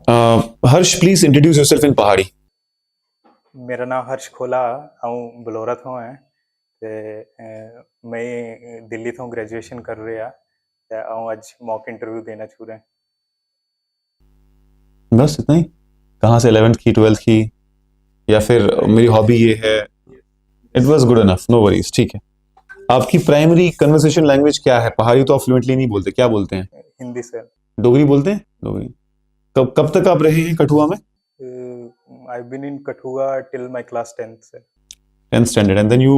Harsh, please introduce yourself in Pahari. मेरा नाम हर्ष खोला आऊँ बलौरा थो है ते मैं दिल्ली थो ग्रेजुएशन कर रहा ते आऊँ आज मॉक इंटरव्यू देना छू रहे बस इतना ही? कहाँ से 11th की 12th की, या फिर मेरी हॉबी ये है? It was good enough, no worries, ठीक है। आपकी प्राइमरी कन्वर्सेशन लैंग्वेज क्या है? पहाड़ी तो आप फ्लुएंटली नहीं बोलते, क्या बोलते हैं? हिंदी सर। डोगरी बोलते हैं? डोगरी। कब कब तक आप रहे हैं कठुआ में? I been in Kathua till my class 10th sir. 10th standard, and then you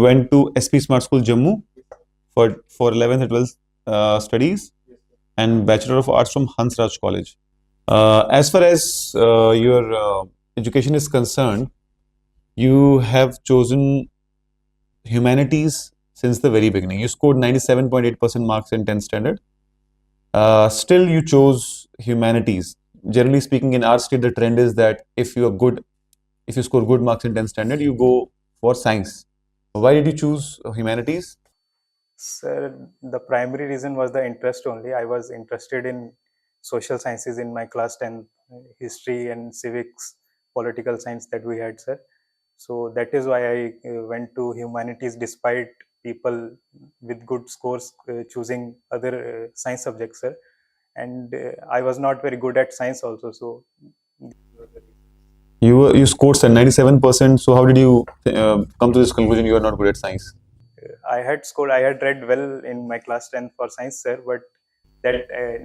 went to SP Smart School Jammu for 11th and 12th studies, and Bachelor of Arts from Hansraj College. As far as your education is concerned, you have chosen humanities since the very beginning. You scored 97.8% marks in 10th standard. Still, you chose humanities. Generally speaking, in our state, the trend is that if you score good marks in 10th standard, you go for science. Why did you choose humanities? Sir, the primary reason was the interest only. I was interested in social sciences in my class 10 history and civics, political science that we had, sir. So that is why I went to humanities despite people with good scores choosing other science subjects, sir. And I was not very good at science also. So You scored 97%. So how did you come to this conclusion you are not good at science? I had read well in my class 10 for science, sir, but that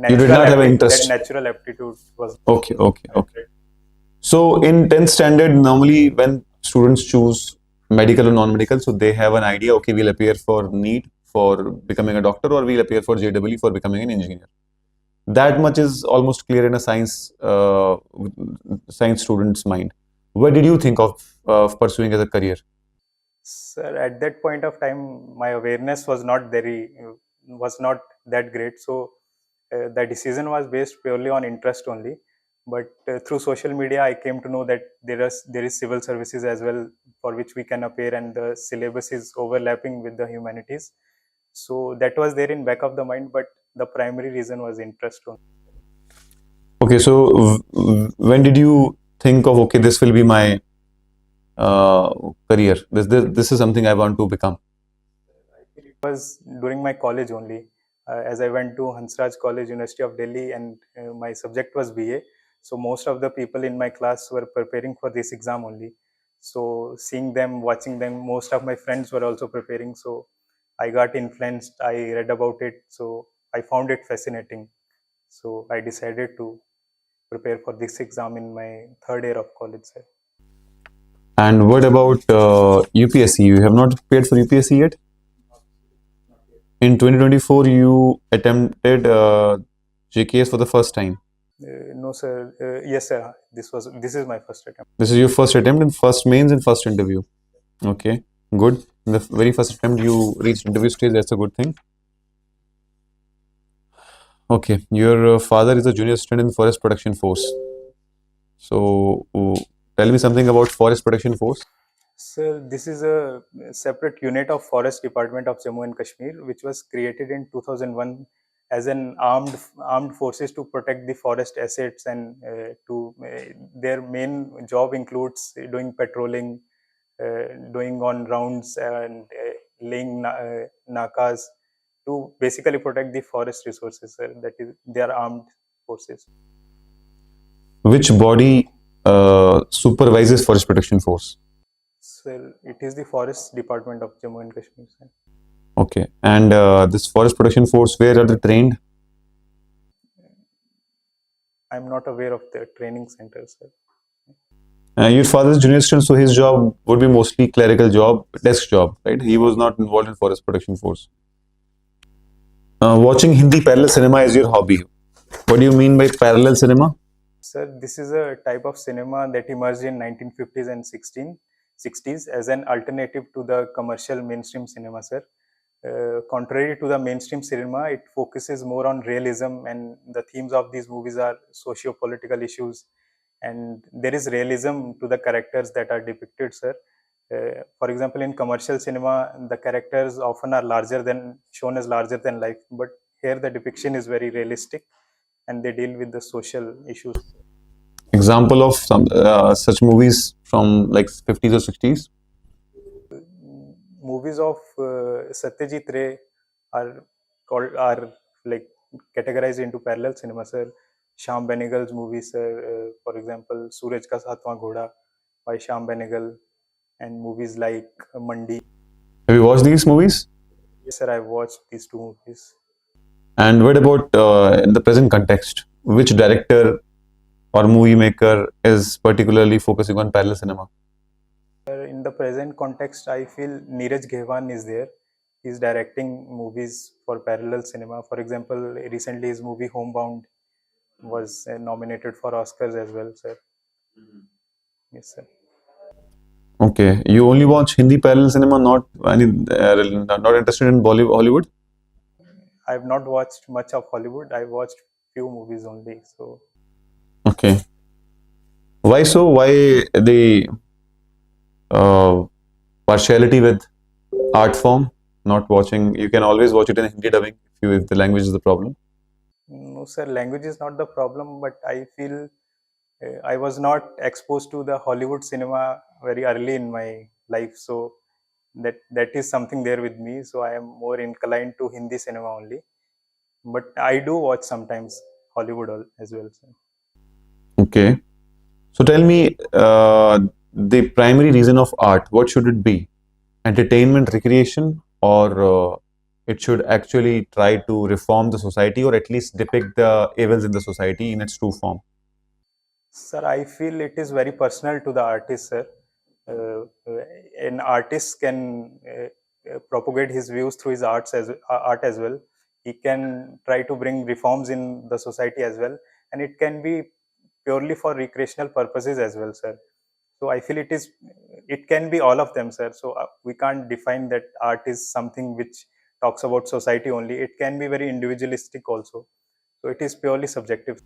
You did not have an interest. natural aptitude was Okay, okay, okay. So in 10th standard, normally when students choose medical or non-medical, so they have an idea, okay, we'll appear for NEET for becoming a doctor, or we'll appear for JEE for becoming an engineer. That much is almost clear in a science student's mind. What did you think of pursuing as a career? Sir, at that point of time, my awareness was not that great. So the decision was based purely on interest only. But through social media, I came to know that there is civil services as well for which we can appear, and the syllabus is overlapping with the humanities. So that was there in back of the mind, but the primary reason was interest only. Okay, so when did you think of, okay, this will be my career? This is something I want to become. It was during my college only, as I went to Hansraj College, University of Delhi, and my subject was BA. So most of the people in my class were preparing for this exam only. So seeing them, watching them, most of my friends were also preparing. So I got influenced. I read about it. So I found it fascinating. So I decided to prepare for this exam in my third year of college, sir. And what about UPSC? You have not prepared for UPSC yet? In 2024, you attempted JKAS for the first time. No, sir. Yes, sir. This is my first attempt. This is your first attempt in first mains and first interview. Okay, good. In the very first attempt, you reached interview stage. That's a good thing. Okay, your father is a junior assistant in Forest Protection Force. So, tell me something about Forest Protection Force. Sir, this is a separate unit of Forest Department of Jammu and Kashmir, which was created in 2001 as an armed forces to protect the forest assets, and their main job includes doing patrolling, doing on rounds, and laying nakas to basically protect the forest resources. Sir. That is, they are armed forces. Which body supervises Forest Protection Force? Sir, it is the Forest Department of Jammu and Kashmir. Sir. Okay, and this Forest Protection Force, where are they trained? I'm not aware of the training centers. Sir. Your father is junior assistant, so his job would be mostly clerical job, desk job, right? He was not involved in Forest Protection Force. Watching Hindi parallel cinema is your hobby. What do you mean by parallel cinema? Sir, this is a type of cinema that emerged in 1950s and 60s as an alternative to the commercial mainstream cinema, sir. Contrary to the mainstream cinema, it focuses more on realism, and the themes of these movies are socio-political issues, and there is realism to the characters that are depicted, sir. For example, in commercial cinema, the characters often are shown as larger than life, but here the depiction is very realistic, and they deal with the social issues. Example of some such movies from like 50s or 60s. Movies of Satyajit Ray are like categorized into parallel cinema, sir. Shyam Benegal's movies, sir. For example, Suraj Ka Satwaं Ghoda by Shyam Benegal, and movies like Mandi. Have you watched these movies? Yes, sir. I've watched these two movies. And what about in the present context? Which director or movie maker is particularly focusing on parallel cinema? In the present context, I feel Neeraj Ghewal is there. He's directing movies for parallel cinema. For example, recently his movie Homebound was nominated for Oscars as well, sir. Yes, sir. Okay, you only watch Hindi parallel cinema, not any, not interested in Bollywood, Hollywood. I've not watched much of Hollywood. I watched few movies only. So Okay, why so? Why the uh, partiality with art form? Not watching. You can always watch it in Hindi dubbing if the language is the problem. no, sir. Language is not the problem, but I feel I was not exposed to the Hollywood cinema very early in my life. So that is something there with me. So I am more inclined to Hindi cinema only. But I do watch sometimes Hollywood as well, sir. Okay, so tell me the primary reason of art. What should it be? Entertainment, recreation, or it should actually try to reform the society or at least depict the evils in the society in its true form. Sir, I feel it is very personal to the artist, sir. An artist can propagate his views through his art as well. He can try to bring reforms in the society as well, and it can be purely for recreational purposes as well, sir. So I feel it can be all of them, sir. So we can't define that art is something which talks about society only. It can be very individualistic also. So it is purely subjective.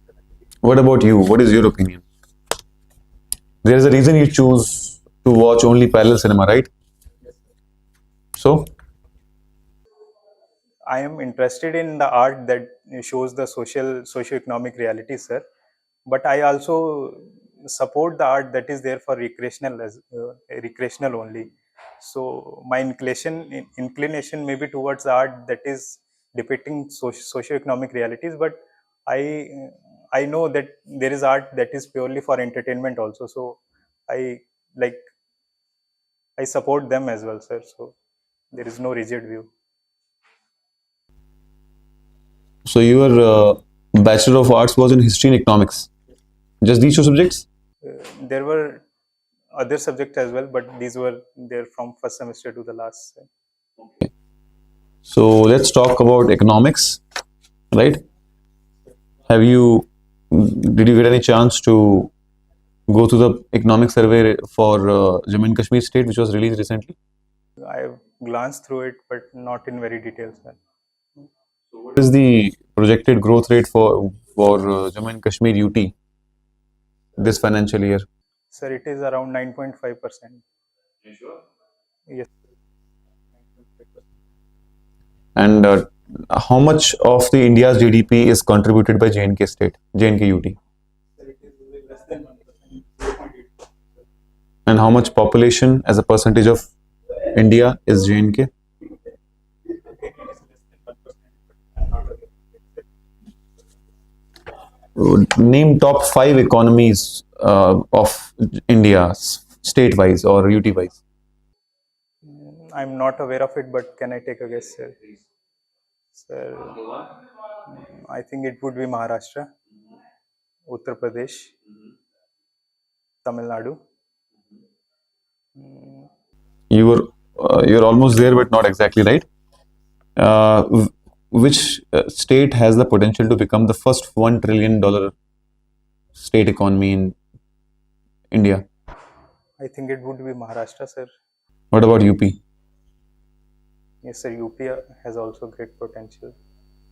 What about you? What is your opinion? There is a reason you choose to watch only parallel cinema, right? So, I am interested in the art that shows the socio-economic realities, sir. But I also support the art that is there for recreational only. So my inclination may be towards the art that is depicting socio-economic realities. But I I know that there is art that is purely for entertainment also. So I like I support them as well, sir. So there is no rigid view. so your Bachelor of Arts was in History and Economics. Just these two subjects? There were other subjects as well, but these were there from first semester to the last. So let's talk about economics, right? Have you did you get any chance to go to the economic survey for Jammu and Kashmir state, which was released recently? I've glanced through it, but not in very detail, sir. What is the projected growth rate for Jammu and Kashmir UT this financial year? Sir, it is around 9.5%. Yes, And how much of the India's GDP is contributed by JNK state, JNK UT? And how much population as a percentage of India is JNK? Name top five economies of India, state-wise or UT-wise. I'm not aware of it, but can I take a guess, sir? Sir, I think it would be Maharashtra, Uttar Pradesh, Tamil Nadu. You're almost there, but not exactly right. Which state has the potential to become the first $1 trillion state economy in India? I think it would be Maharashtra, sir. What about UP? Yes, sir. UP has also great potential.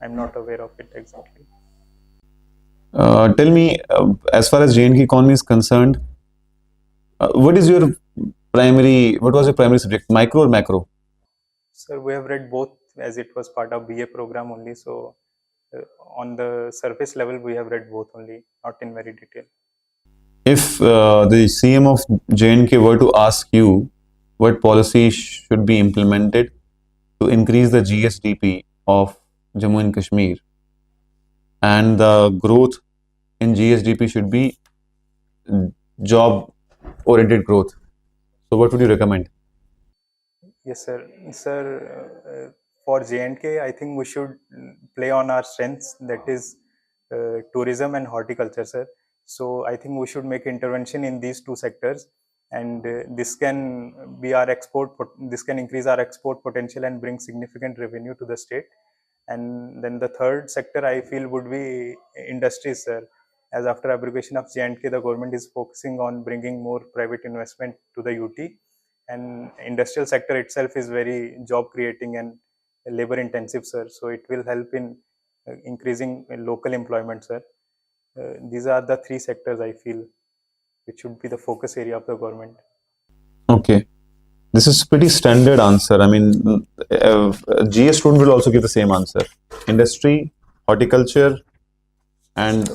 I'm not aware of it exactly. Tell me, as far as JNK economy is concerned, what is your primary? What was your primary subject? Micro or macro? Sir, we have read both as it was part of BA program only. So on the surface level, we have read both only, not in very detail. if the CM of J&K were to ask you what policy should be implemented to increase the GSDP of Jammu and Kashmir, and the growth in GSDP should be job oriented growth, so what would you recommend? Yes, sir. Sir, for J&K, I think we should play on our strengths, that is tourism and horticulture, sir. So I think we should make intervention in these two sectors, and this can be our this can increase our export potential and bring significant revenue to the state. And then the third sector I feel would be industries, sir. As after abrogation of J&K, the government is focusing on bringing more private investment to the UT, and industrial sector itself is very job creating and labor intensive, sir. So it will help in increasing local employment, sir. These are the three sectors I feel which should be the focus area of the government. Okay, this is pretty standard answer. I mean, GS student will also give the same answer: industry, horticulture, and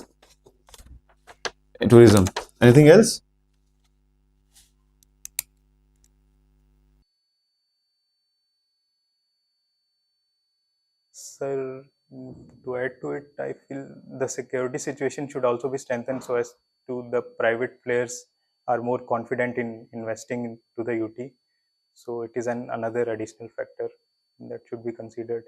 tourism. Anything else? Sir, to add to it, I feel the security situation should also be strengthened so as to the private players are more confident in investing into the UT. So it is another additional factor that should be considered.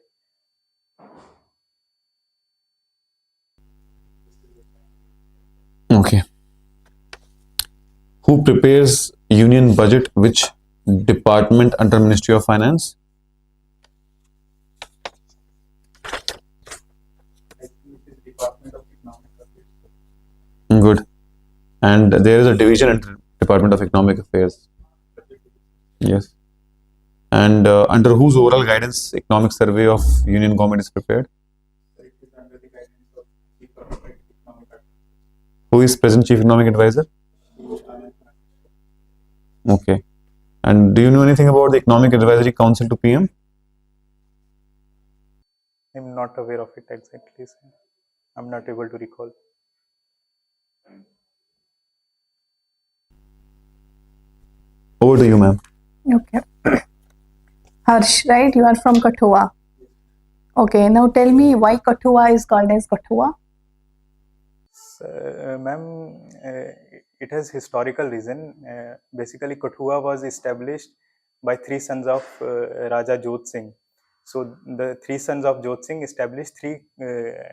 Okay. Who prepares union budget? Which department under Ministry of Finance? Good. And there is a division under Department of Economic Affairs. Yes. And under whose oral guidance economic survey of union government is prepared? Who is present chief economic advisor? Okay. And do you know anything about the economic advisory council to PM? I'm not aware of it exactly, sir. I'm not able to recall. Over to you, ma'am. Okay. Harsh, right? You are from KHOLA. Okay, now tell me why KHOLA is called as KHOLA? Ma'am, it has historical reason. Basically, Kathua was established by three sons of Raja Jodh Singh. So the three sons of Jodh Singh established three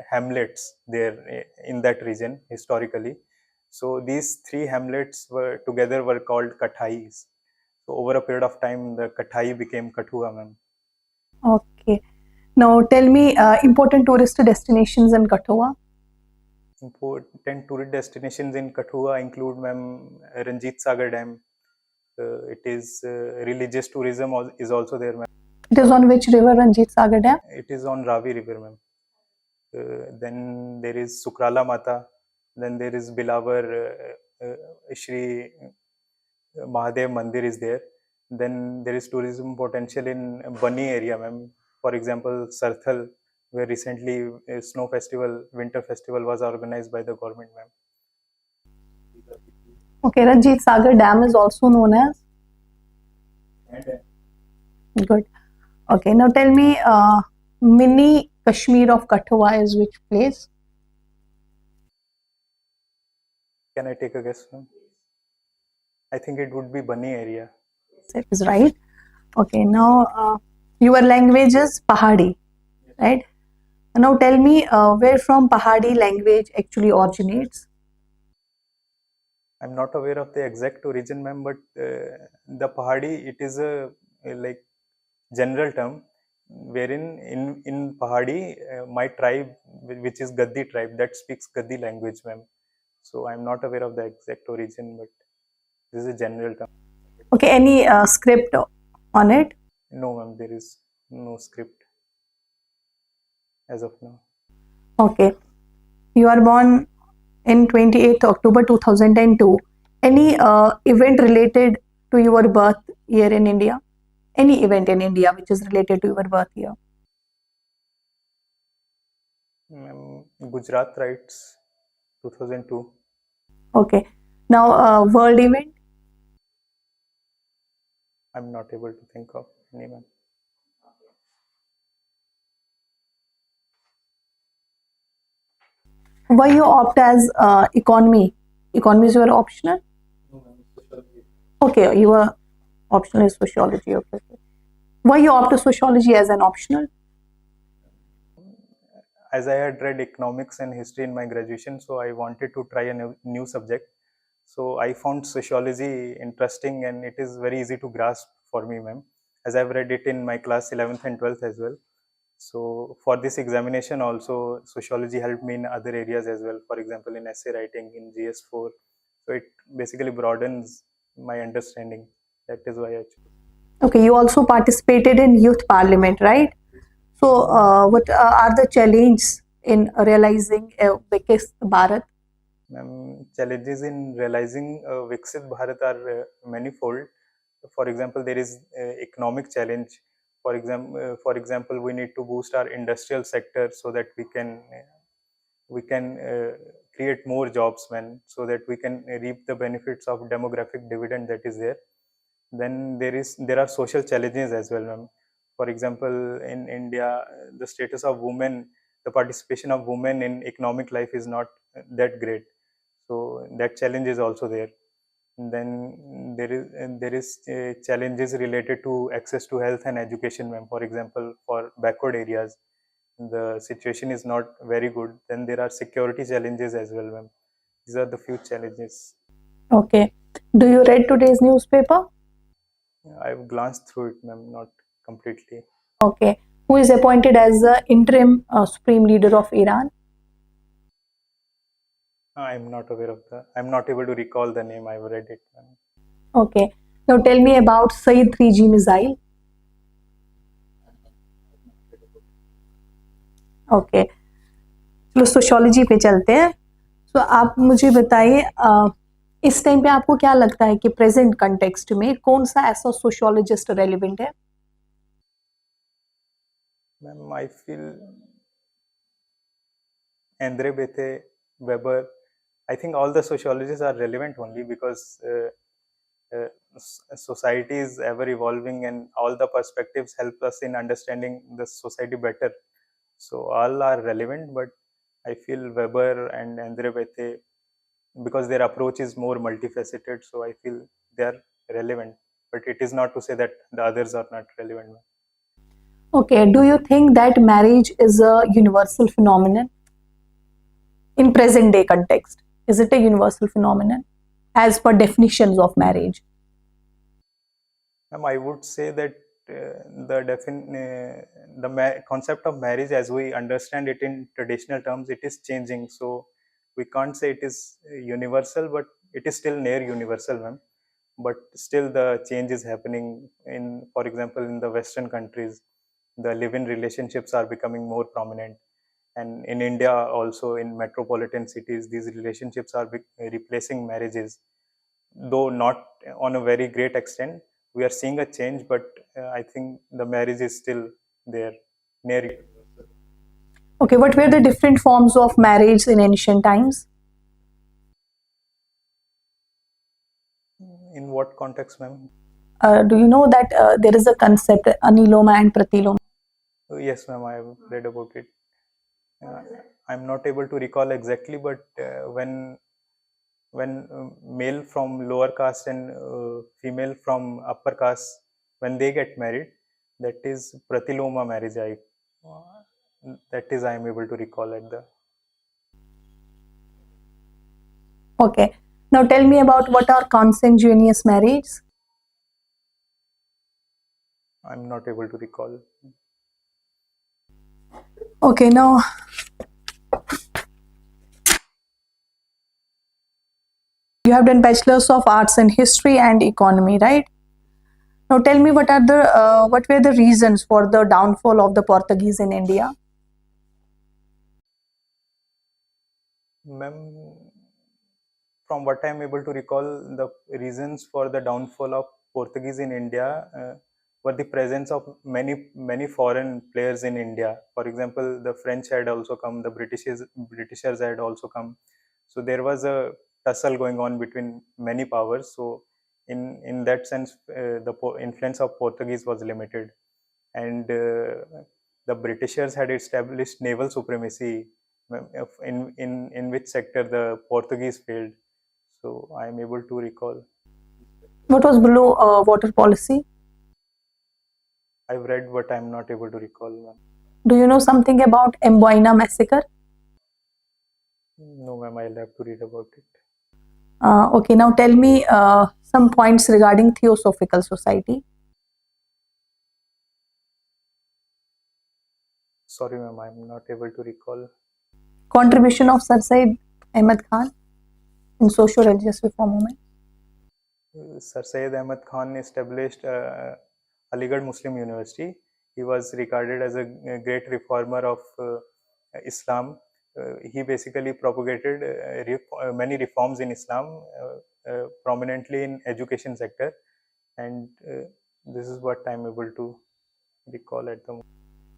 hamlets there in that region historically. So these three hamlets were called Kathais. So over a period of time, the Kathai became Kathua, ma'am. Okay. Now tell me important tourist destinations in KHOLA. Important tourist destinations in Kathua include, ma'am, Ranjit Sagar Dam. It is religious tourism is also there, ma'am. It is on which river, Ranjit Sagar Dam? It is on Ravi River, ma'am. Then there is Sukrala Mata. Then there is Bilawar Shri Mahadev Mandir is there. Then there is tourism potential in Bani area, ma'am. For example, Sarthal, where recently a snow festival, winter festival was organized by the government, ma'am. Okay, Ranjit Sagar Dam is also known as? Good. Okay, now tell me mini Kashmir of Kathua is which place? Can I take a guess, ma'am? I think it would be Bani area. That is right. Okay, now your language is Pahadi, right? Now tell me where from Pahadi language actually originates? I'm not aware of the exact origin, ma'am, but the Pahadi, it is a like general term wherein in Pahadi, my tribe, which is Gaddi tribe, that speaks Gaddi language, ma'am. So I'm not aware of the exact origin, but this is a general term. Okay, any script on it? No, ma'am, there is no script as of now. Okay, you are born in 28th October 2002. Any event related to your birth year in India? Any event in India which is related to your birth year? Ma'am, Gujarat rights 2002. Okay. Now, world event. I'm not able to think of anyone. Why you opt as economy? Economy is your optional. Okay, you were optional is sociology. Okay. Why you opt to sociology as an optional? As I had read economics and history in my graduation, so I wanted to try a new subject. So I found sociology interesting and it is very easy to grasp for me, ma'am, as I've read it in my class 11th and 12th as well. So for this examination also, sociology helped me in other areas as well. For example, in essay writing, in GS4. So it basically broadens my understanding. That is why I chose. Okay, you also participated in youth parliament, right? So, what are the challenges in realizing a Viksit Bharat? Challenges in realizing Viksit Bharat are manifold. For example, there is economic challenge. For example, we need to boost our industrial sector so that we can create more jobs, man, so that we can reap the benefits of demographic dividend that is there. Then there are social challenges as well, ma'am. For example, in India, the status of women, the participation of women in economic life is not that great. So that challenge is also there. Then there is challenges related to access to health and education, ma'am. For example, for backward areas, the situation is not very good. Then there are security challenges as well, ma'am. These are the few challenges. Okay. Do you read today's newspaper? I've glanced through it, ma'am, not completely. Okay. Who is appointed as the interim supreme leader of Iran? I'm not able to recall the name. I've read it, ma'am. Okay. Now tell me about Saeed 3G missile. Okay. चलो sociology पे चलते हैं. तो आप मुझे बताइए इस time पे आपको क्या लगता है कि प्रेजेंट कंटेक्स्ट में कौन सा ऐसा सोशोलॉजिस्ट रेलिवेंट है? Ma'am, I feel Andre Bethe, Weber. I think all the sociologists are relevant only because society is ever evolving and all the perspectives help us in understanding the society better. So all are relevant, but I feel Weber and Andre Bethe, because their approach is more multifaceted, so I feel they are relevant. But it is not to say that the others are not relevant. Okay. Do you think that marriage is a universal phenomenon in present day context? Is it a universal phenomenon as per definitions of marriage? I would say that the concept of marriage, as we understand it in traditional terms, it is changing. So we can't say it is universal, but it is still near universal, ma'am. But still, the change is happening. For example, in the Western countries, the live-in relationships are becoming more prominent, and in India also, in metropolitan cities, these relationships are replacing marriages, though not on a very great extent. We are seeing a change, but I think the marriage is still there, near it. Okay. What were the different forms of marriage in ancient times? In what context, ma'am? Do you know that there is a concept aniloma and pratiloma? Yes, ma'am, I have read about it. Uh, I'm not able to recall exactly, but when male from lower caste and female from upper caste, when they get married, that is pratiloma marriage. That is I am able to recall at the. Okay. Now tell me about what are consanguineous marriages. I'm not able to recall. Okay. Now you have done bachelor's of arts in history and economy, right? Now tell me what were the reasons for the downfall of the Portuguese in India? Ma'am, from what I'm able to recall, the reasons for the downfall of Portuguese in India were the presence of many foreign players in India. For example, the French had also come, the Britishers had also come. So there was a tussle going on between many powers. So in that sense, the influence of Portuguese was limited, and the Britishers had established naval supremacy, in which sector the Portuguese failed. So I am able to recall. What was below water policy? I've read, but I'm not able to recall. Do you know something about Emboina massacre? No, ma'am, I'll have to read about it. Okay, now tell me some points regarding Theosophical Society. Sorry, ma'am, I'm not able to recall. Contribution of Sir Syed Ahmad Khan in socio-religious reform movement. Sir Syed Ahmad Khan established Aligarh Muslim University. He was regarded as a great reformer of Islam. He basically propagated many reforms in Islam, prominently in education sector, and this is what I'm able to recall at the moment.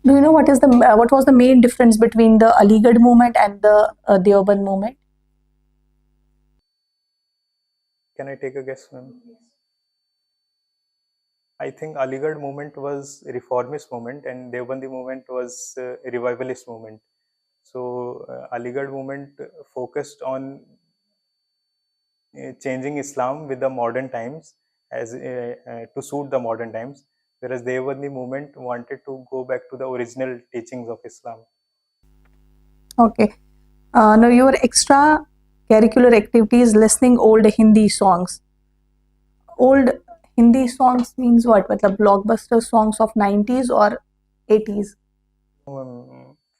Do you know what was the main difference between the Aligarh movement and the Deoband movement? Can I take a guess, ma'am? I think Aligarh movement was reformist movement and Deobandi movement was revivalist movement. So Aligarh movement focused on changing Islam with the modern times as to suit the modern times, whereas Deobandi movement wanted to go back to the original teachings of Islam. Okay. Now your extra curricular activities, listening old Hindi songs. Old Hindi songs means what? मतलब blockbuster songs of 90s or 80s?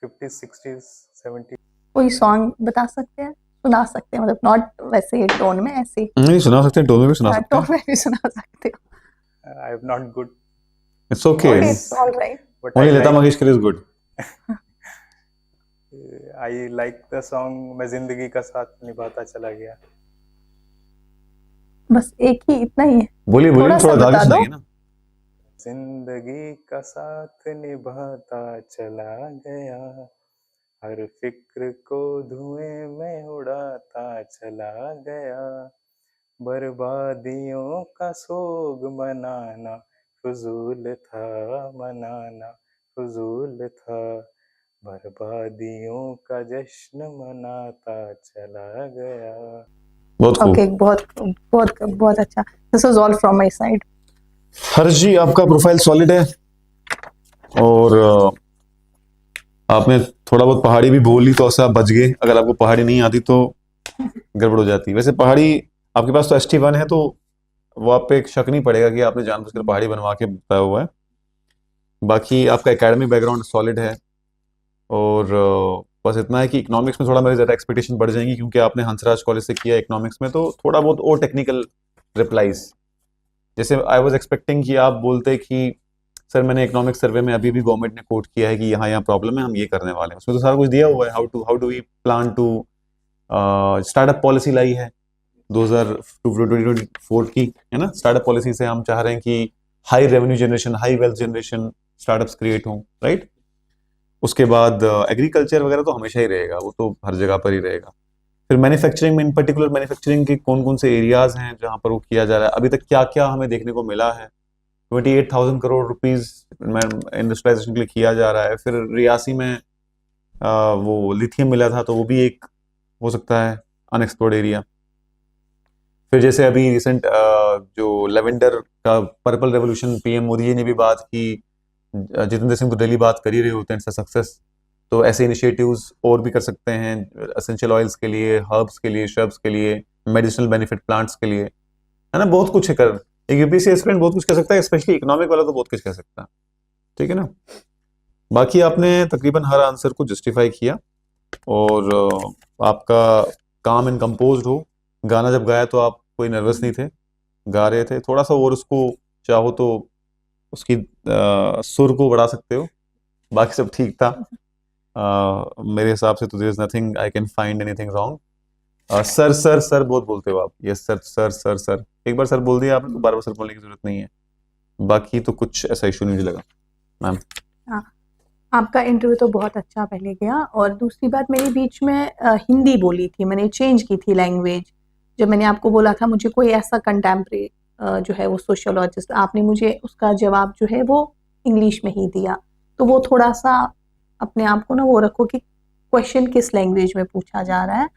50s, 60s, 70s. कोई song बता सकते हैं, सुना सकते हैं, मतलब not वैसे टोन में, ऐसे नहीं सुना सकते हैं, टोन में भी सुना सकते टोन में भी सुना सकते हो. I am not good. It's okay. Okay, it's all right. But Only I Lata like, Mangeshkar is good. I like the song मैं जिंदगी का साथ निभाता चला गया. बस एक ही, इतना ही है. बोलिए बोलिए, थोड़ा सा थोड़ा गा के बता दो. सुनाइए ना. जिंदगी का साथ निभाता चला गया, हर फिक्र को धुएं में उड़ाता चला गया, बर्बादियों का सोग मनाना फजूल था, मनाना फजूल था, बर्बादियों का जश्न मनाता चला गया. बहुत खूब. Okay, बहुत बहुत बहुत अच्छा. This was all from my side. हर्ष जी, आपका प्रोफाइल सॉलिड है और आपने थोड़ा बहुत पहाड़ी भी बोल ली तो ऐसा बच गए. अगर आपको पहाड़ी नहीं आती तो गड़बड़ हो जाती. वैसे पहाड़ी आपके पास तो ST1 है, तो वो आप पे एक शक नहीं पड़ेगा कि आपने जानबूझकर पहाड़ी बनवा के बताया हुआ है. बाकी आपका एकेडमिक बैकग्राउंड सॉलिड है और बस इतना है कि इकोनॉमिक्स में थोड़ा मेरी ज़्यादा एक्सपेक्टेशन बढ़ जाएंगी क्योंकि आपने हंसराज कॉलेज से किया इकोनॉमिक्स में, तो थोड़ा बहुत और टेक्निकल रिप्लाईज. जैसे आई वाज एक्सपेक्टिंग कि आप बोलते कि सर मैंने इकोनॉमिक सर्वे में अभी भी गवर्नमेंट ने कोट किया है कि यहाँ प्रॉब्लम है, हम ये करने वाले हैं. उसमें तो सारा कुछ दिया हुआ है. How do we plan to startup policy लाई है 2024 की, है ना. स्टार्टअप पॉलिसी से हम चाह रहे हैं कि high revenue generation, high wealth generation startups create हों, राइट. उसके बाद एग्रीकल्चर वगैरह तो हमेशा ही रहेगा, वो तो हर जगह पर ही रहेगा. फिर मैन्युफैक्चरिंग में, इन पर्टिकुलर मैन्युफैक्चरिंग के कौन कौन से एरियाज हैं जहाँ पर वो किया जा रहा है, अभी तक क्या क्या हमें देखने को मिला है. 28,000 करोड़ रुपीस इंडस्ट्रियलाइजेशन के लिए किया जा रहा है. फिर रियासी में वो लिथियम मिला था, तो वो भी एक हो सकता है अनएक्सप्लोर्ड एरिया. फिर जैसे अभी रिसेंट जो लेवेंडर का purple revolution, PM Modi ji ने भी बात की, जितेंद्र सिंह तो डेली बात कर ही रहे होते हैं, इट्स अ सक्सेस. तो ऐसे इनिशिएटिव्स और भी कर सकते हैं, एसेंशियल ऑयल्स के लिए, हर्ब्स के लिए, शर्ब्स के लिए, मेडिसिनल बेनिफिट प्लांट्स के लिए, है ना. बहुत कुछ है कर. एक यूपीएससी एस्पिरेंट बहुत कुछ कह सकता है, स्पेशली इकोनॉमिक वाला तो बहुत कुछ कह सकता है. ठीक है ना. बाकी आपने तकरीबन हर आंसर को जस्टिफाई किया और आपका काम एंड कंपोज्ड हो. गाना जब गाया तो आप कोई नर्वस नहीं थे, गा रहे थे. थोड़ा सा और उसको चाहो तो उसकी सुर को बढ़ा सकते हो. बाकी सब ठीक था. मेरे हिसाब से तो there is nothing I can find anything wrong. Sir sir sir बहुत बोलते हो आप. Yes sir sir sir sir. एक बार सर बोल दिया आपने तो बार बार सर बोलने की जरूरत नहीं है. बाकी तो कुछ ऐसा इशू नहीं लगा मैम. आपका इंटरव्यू तो बहुत अच्छा पहले गया, और दूसरी बात, मेरी बीच में हिंदी बोली थी, मैंने चेंज की थी लैंग्वेज, जब मैंने आपको बोला था मुझे कोई ऐसा कंटेम्प्रेरी जो है वो सोशियोलॉजिस्ट, आपने मुझे उसका जवाब जो है वो इंग्लिश में ही दिया। तो वो थोड़ा सा अपने आप को ना वो रखो कि क्वेश्चन किस लैंग्वेज में पूछा जा रहा है।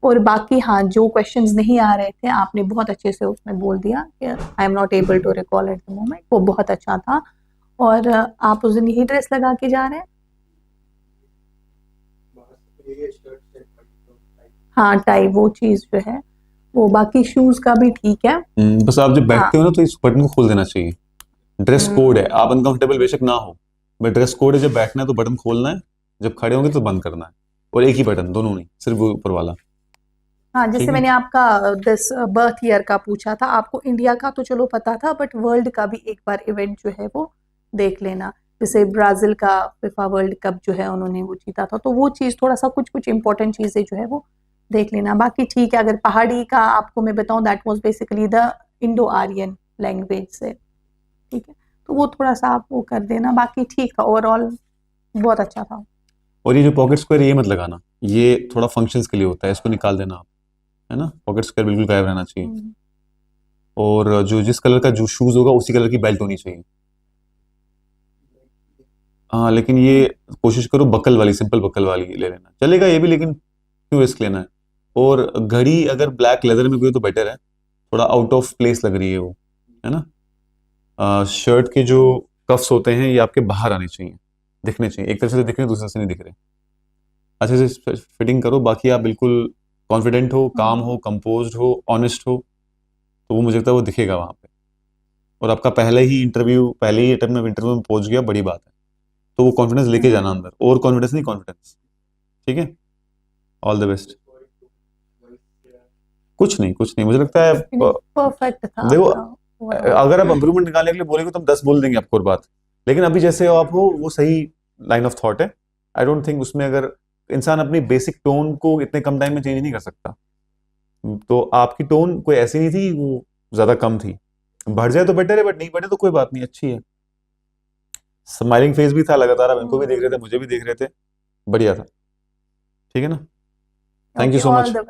और बाकी हाँ, जो क्वेश्चंस नहीं आ रहे थे आपने बहुत अच्छे से उसमें बोल दिया कि I am not able to recall at the moment, वो बहुत अच्छा था। और आप उस दिन यही ड्रेस लगा के जा रहे हैं? हाँ, टाई वो चीज़ जो है वो, बाकी शूज का भी ठीक है। बस आप जब हाँ। बैठते हो ना तो इस बटन को खोल देना चाहिए। ड्रेस कोड है, आप अनकंफर्टेबल बेशक ना हो, बट ड्रेस कोड है, जब बैठना है तो बटन खोलना है, जब खड़े होंगे तो बंद करना है। और एक ही बटन, दोनों नहीं, सिर्फ वो ऊपर वाला। हाँ, ठीक जैसे है। मैंने आपका दिस बर्थ ईयर का पूछा था, आपको इंडिया का तो चलो पता था, बट वर्ल्ड का भी एक बार इवेंट जो है वो देख लेना। जैसे ब्राजील का फीफा वर्ल्ड कप जो है उन्होंने वो जीता था, तो वो चीज़ थोड़ा सा कुछ कुछ इंपॉर्टेंट चीज़ें जो है वो देख लेना। बाकी ठीक है, अगर पहाड़ी का आपको मैं बताऊं, that was basically the Indo Aryan language से, ठीक है, तो वो थोड़ा सा आप वो कर देना। बाकी ठीक था, ओवरऑल बहुत अच्छा था। और ये जो पॉकेट स्क्वायर ये मत लगाना, ये थोड़ा फंक्शंस के लिए होता है, इसको निकाल देना आप, है ना। पॉकेट स्क्वायर बिल्कुल गायब रहना चाहिए। और जो जिस कलर का जो शूज होगा उसी कलर की बेल्ट होनी चाहिए। हाँ, लेकिन ये कोशिश करो बकल वाली, सिंपल बकल वाली ले लेना, चलेगा ये भी, लेकिन क्यों रिस्क लेना है। और घड़ी अगर ब्लैक लेदर में कोई तो बेटर है, थोड़ा आउट ऑफ प्लेस लग रही है वो, है ना। शर्ट के जो कफ्स होते हैं ये आपके बाहर आने चाहिए, दिखने चाहिए, एक तरफ से दिख रहे हैं दूसरे से नहीं दिख रहे। अच्छे से फिटिंग करो, बाकी आप बिल्कुल कॉन्फिडेंट हो, काम हो, कंपोज्ड हो, ऑनेस्ट हो, तो वो मुझे लगता है वो दिखेगा वहां पे। और आपका पहले ही अटेम्प्ट में इंटरव्यू में पहुंच गया, बड़ी बात है। तो वो कॉन्फिडेंस लेके जाना अंदर, और कॉन्फिडेंस नहीं, कॉन्फिडेंस। ठीक है, ऑल द बेस्ट। कुछ नहीं, कुछ नहीं, मुझे लगता है परफेक्ट था देखो, आपका overall। अगर आप इंप्रूवमेंट निकालने के लिए बोलेंगे तो हम 10 बोल देंगे आपको, और बात। लेकिन अभी जैसे आप हो वो सही लाइन ऑफ थॉट है। आई डोंट थिंक उसमें, अगर इंसान अपनी बेसिक टोन को इतने कम टाइम में चेंज नहीं कर सकता, तो आपकी टोन कोई ऐसी नहीं थी वो ज्यादा कम थी। बढ़ जाए तो बेटर है, बट नहीं बढ़े तो कोई बात नहीं, अच्छी है। स्माइलिंग फेस भी था लगातार, आप इनको भी देख रहे थे, मुझे भी देख रहे थे, बढ़िया था। ठीक है ना। Thank you okay, so all much. The